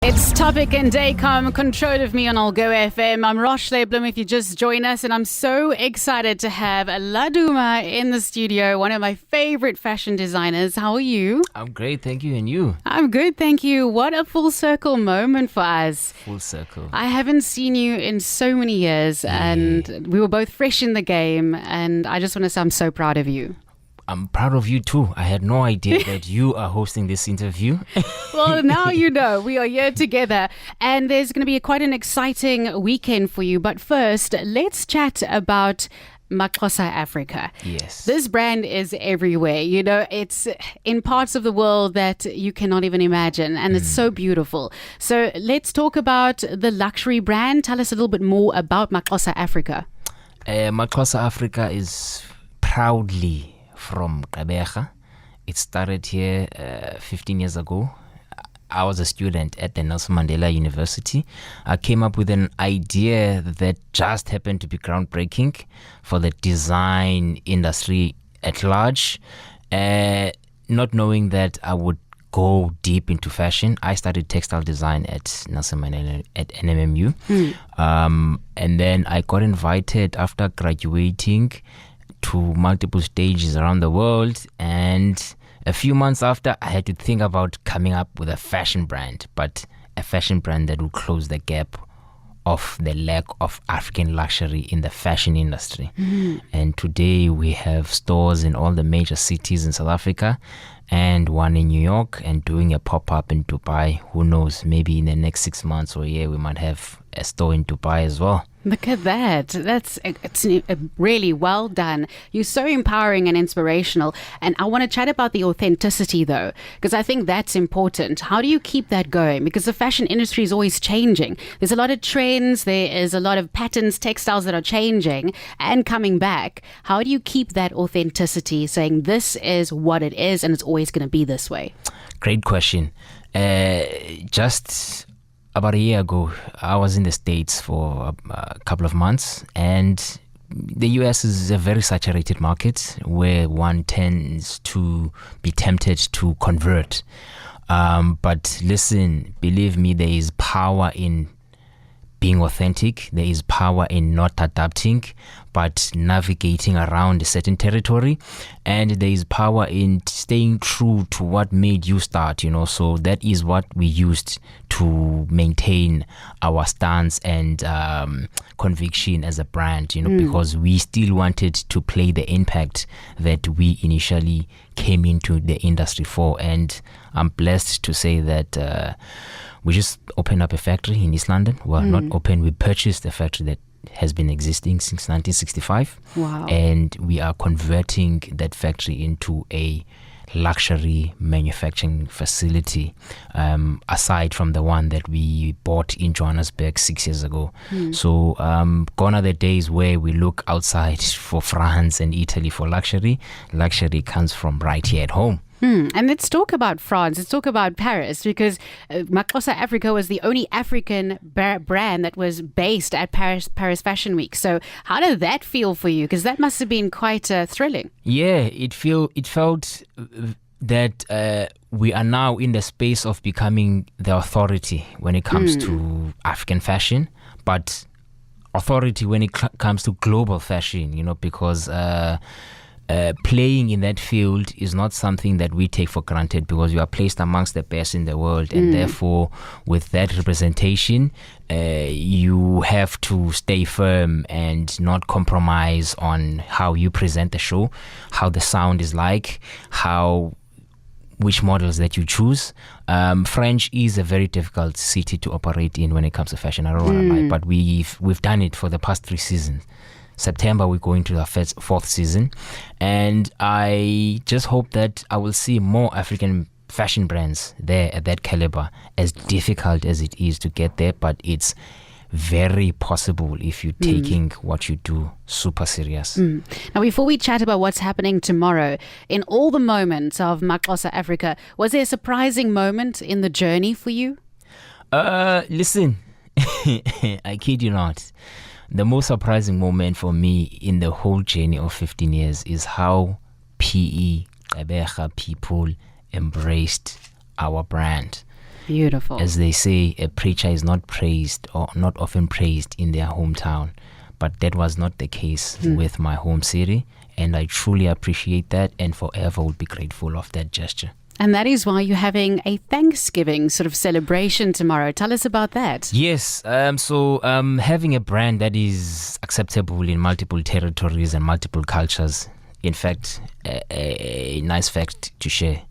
It's Topic and Daycom, control of me on I'll Go FM. I'm Roch-Lè if you just join us, and I'm so excited to have Laduma in the studio, one of my favorite fashion designers. How are you? I'm great, thank you. And you? I'm good, thank you. What a full circle moment for us. Full circle. I haven't seen you in so many years, and we were both fresh in the game, and I just want to say I'm so proud of you. I'm proud of you too. I had no idea that you are hosting this interview. Well, now you know. We are here together, and there's going to be quite an exciting weekend for you. But first, let's chat about MaXhosa Africa. Yes. This brand is everywhere. You know, it's in parts of the world that you cannot even imagine, and it's so beautiful. So let's talk about the luxury brand. Tell us a little bit more about MaXhosa Africa. MaXhosa Africa is proudly from Gqeberha. It started here 15 years ago. I was a student at the Nelson Mandela University. I came up with an idea that just happened to be groundbreaking for the design industry at large. Not knowing that I would go deep into fashion, I studied textile design at Nelson Mandela at NMMU. And then I got invited after graduating to multiple stages around the world, and a few months after, I had to think about coming up with a fashion brand, but a fashion brand that will close the gap of the lack of African luxury in the fashion industry. And today we have stores in all the major cities in South Africa and one in New York, and doing a pop-up in Dubai. Who knows, maybe in the next 6 months or a year we might have a store in Dubai as well. Look at that. It's really well done. You're so empowering and inspirational. And I want to chat about the authenticity, though, because I think that's important. How do you keep that going? Because the fashion industry is always changing. There's a lot of trends. There is a lot of patterns, textiles that are changing and coming back. How do you keep that authenticity, saying this is what it is and it's always going to be this way? Great question. Just about a year ago, I was in the States for a couple of months, and the US is a very saturated market where one tends to be tempted to convert. But listen, believe me, there is power in being authentic. There is power in not adapting, but navigating around a certain territory. And there is power in staying true to what made you start, you know. So that is what we used to maintain our stance and conviction as a brand, you know, because we still wanted to play the impact that we initially came into the industry for. And I'm blessed to say that we just opened up a factory in East London. Well, not open, we purchased a factory that has been existing since 1965. Wow. And we are converting that factory into a luxury manufacturing facility, aside from the one that we bought in Johannesburg 6 years ago. So gone are the days where we look outside for France and Italy for luxury. Luxury comes from right here at home. And let's talk about France. Let's talk about Paris, because MaXhosa Africa was the only African brand that was based at Paris Fashion Week. So how did that feel for you? Because that must have been quite thrilling. Yeah, it felt that we are now in the space of becoming the authority when it comes to African fashion, but authority when it comes to global fashion, you know, because playing in that field is not something that we take for granted, because you are placed amongst the best in the world, and therefore with that representation you have to stay firm and not compromise on how you present the show, how the sound is like, which models that you choose. French is a very difficult city to operate in when it comes to fashion. I don't want to lie, but we've done it for the past 3 seasons. September, we go into our 4th season, and I just hope that I will see more African fashion brands there at that caliber, as difficult as it is to get there, but it's very possible if you're taking what you do super serious. Now, before we chat about what's happening tomorrow, in all the moments of MaXhosa Africa, was there a surprising moment in the journey for you? Listen, I kid you not. The most surprising moment for me in the whole journey of 15 years is how PE, Gqeberha people embraced our brand. Beautiful. As they say, a preacher is not praised or not often praised in their hometown. But that was not the case with my home city. And I truly appreciate that and forever would be grateful of that gesture. And that is why you're having a Thanksgiving sort of celebration tomorrow. Tell us about that. Yes. So having a brand that is acceptable in multiple territories and multiple cultures. In fact, a nice fact to share.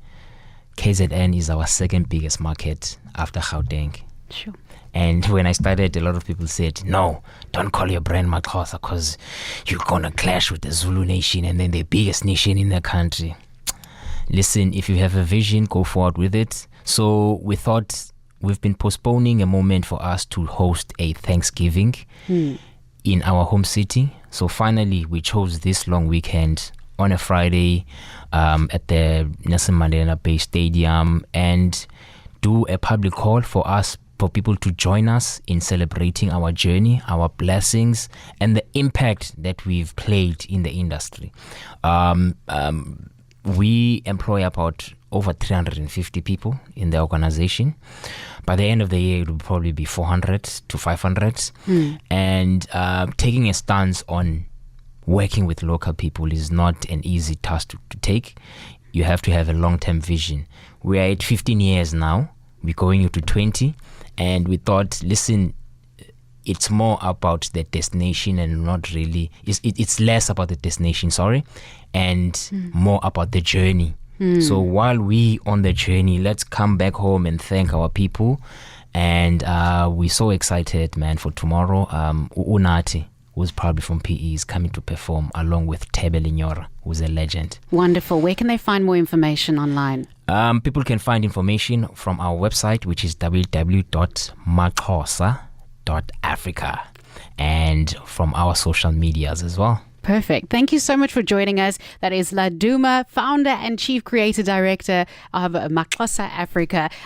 KZN is our second biggest market after Gauteng. Sure. And when I started, a lot of people said, no, don't call your brand MaXhosa because you're going to clash with the Zulu nation and then the biggest nation in the country. Listen, if you have a vision, go forward with it. So we thought we've been postponing a moment for us to host a Thanksgiving in our home city. So finally, we chose this long weekend on a Friday at the Nelson Mandela Bay Stadium and do a public call for people to join us in celebrating our journey, our blessings, and the impact that we've played in the industry. We employ about over 350 people in the organization. By the end of the year, it will probably be 400 to 500. And taking a stance on working with local people is not an easy task to take. You have to have a long-term vision. We are at 15 years now. We're going into 20. And we thought, listen, it's more about the destination and not really, it's less about the destination, and more about the journey. So while we on the journey, let's come back home and thank our people. And we're so excited, man, for tomorrow. Unati, who's probably from PE, is coming to perform along with Tebe Linyora, who's a legend. Wonderful. Where can they find more information online? People can find information from our website, which is www.maxhosa.africa, and from our social medias as well. Perfect. Thank you so much for joining us. That is Laduma, founder and chief creative director of MaXhosa Africa.